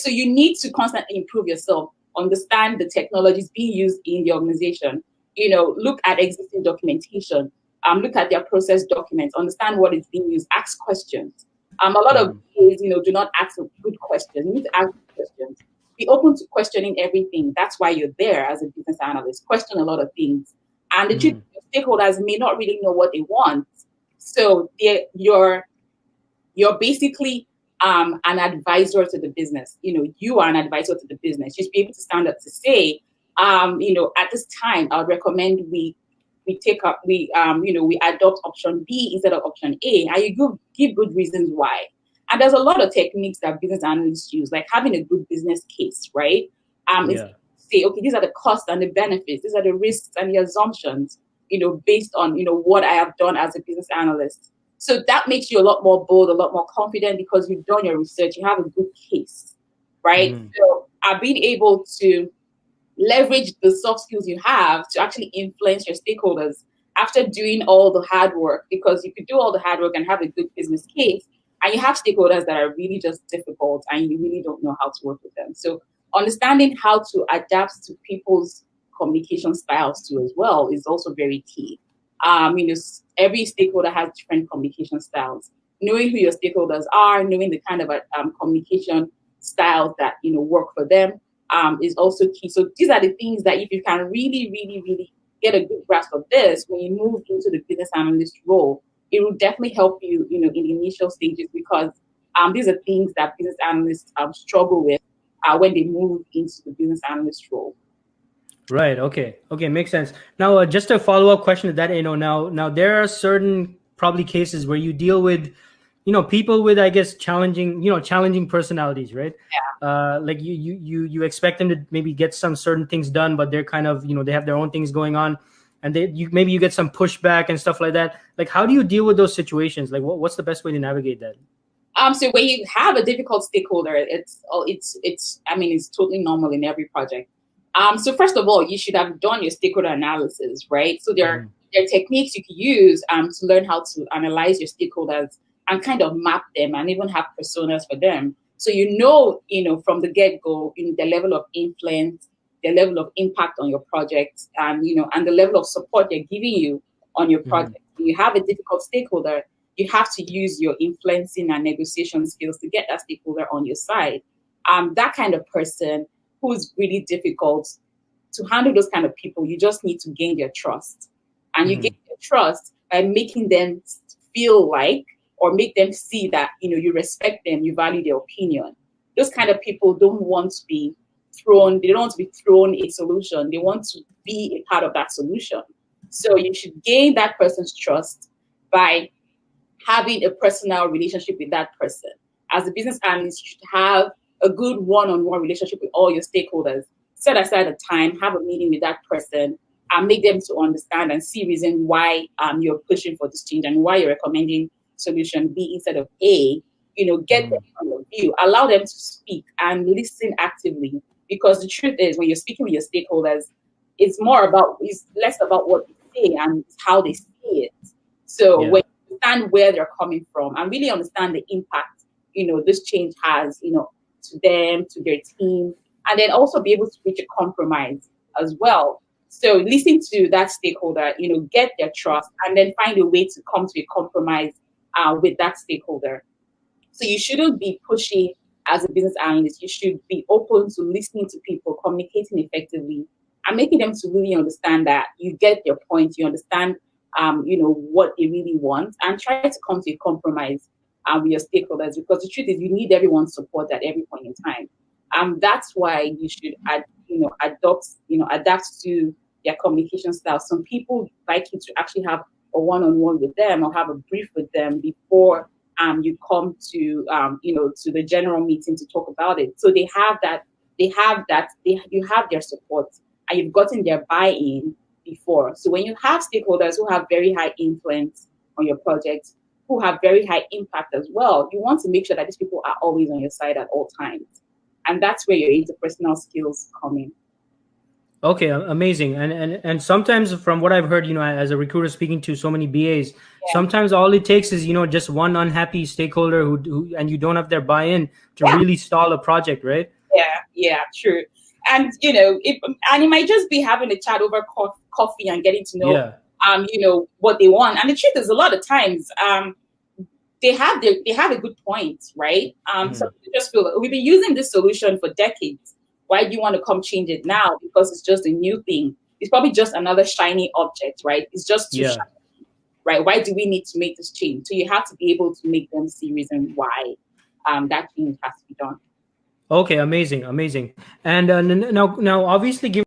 So you need to constantly improve yourself, understand the technologies being used in the organization, look at existing documentation, look at their process documents, understand what is being used, ask questions. A lot of days, do not ask good questions. You need to ask questions. Be open to questioning everything. That's why you're there as a business analyst. Question a lot of things. And the truth, your stakeholders may not really know what they want. So you're basically an advisor to the business. You are an advisor to the business. You should be able to stand up to say, at this time, I would recommend we adopt option B instead of option A, and you give good reasons why. And there's a lot of techniques that business analysts use, like having a good business case, right? Say, okay, these are the costs and the benefits, these are the risks and the assumptions, based on what I have done as a business analyst. So that makes you a lot more bold, a lot more confident, because you've done your research, you have a good case, right? So being able to leverage the soft skills you have to actually influence your stakeholders after doing all the hard work, because you could do all the hard work and have a good business case, and you have stakeholders that are really just difficult and you really don't know how to work with them. So understanding how to adapt to people's communication styles too as well is also very key. Every stakeholder has different communication styles. Knowing who your stakeholders are, knowing the kind of communication styles that work for them is also key. So these are the things that if you can really, really, really get a good grasp of this, when you move into the business analyst role, it will definitely help you, in the initial stages, because these are things that business analysts struggle with when they move into the business analyst role. Right. Okay. Makes sense. Now, just a follow-up question to that, now there are certain probably cases where you deal with, people with, I guess, challenging personalities, right? Yeah. Like you expect them to maybe get some certain things done, but they're kind of, they have their own things going on, and maybe you get some pushback and stuff like that. Like, how do you deal with those situations? Like, what's the best way to navigate that? So when you have a difficult stakeholder, it's totally normal in every project. So first of all, you should have done your stakeholder analysis, right? So there are techniques you can use to learn how to analyze your stakeholders and kind of map them and even have personas for them. So from the get-go, the level of influence, the level of impact on your project, and the level of support they're giving you on your project. When you have a difficult stakeholder, you have to use your influencing and negotiation skills to get that stakeholder on your side. That kind of person who's really difficult to handle, those kind of people, you just need to gain their trust. And you gain their trust by making them feel like, or make them see that, you respect them, you value their opinion. Those kind of people don't want to be thrown a solution. They want to be a part of that solution. So you should gain that person's trust by having a personal relationship with that person. As a business analyst, you should have a good one-on-one relationship with all your stakeholders. Set aside a time, have a meeting with that person, and make them to understand and see reason why you're pushing for this change and why you're recommending solution B instead of A. Get their point of view, allow them to speak and listen actively. Because the truth is, when you're speaking with your stakeholders, it's less about what they say and how they see it. So when you understand where they're coming from and really understand the impact, this change has, to them, to their team, and then also be able to reach a compromise as well. So listen to that stakeholder, get their trust, and then find a way to come to a compromise with that stakeholder. So you shouldn't be pushy as a business analyst. You should be open to listening to people, communicating effectively, and making them to really understand that you get their point, you understand, what they really want, and try to come to a compromise with your stakeholders. Because the truth is, you need everyone's support at every point in time. That's why you should, adapt to their communication style. Some people like you to actually have a one-on-one with them or have a brief with them before you come to to the general meeting to talk about it. So you have their support and you've gotten their buy-in before. So when you have stakeholders who have very high influence on your project, who have very high impact as well, you want to make sure that these people are always on your side at all times. And that's where your interpersonal skills come in. Okay, amazing. And sometimes from what I've heard, as a recruiter speaking to so many BAs, Yeah, sometimes all it takes is, just one unhappy stakeholder who and you don't have their buy-in to yeah, really stall a project, right? yeah, true. And and it might just be having a chat over coffee and getting to know Yeah. what they want. And the truth is, a lot of times they have a good point, right? So Mhm. people just feel like we've been using this solution for decades. Why do you want to come change it now? Because it's just a new thing. It's probably just another shiny object, right? It's just too Yeah. shiny, right? Why do we need to make this change? So you have to be able to make them see reason why that change has to be done. Okay, amazing, amazing. And now obviously, give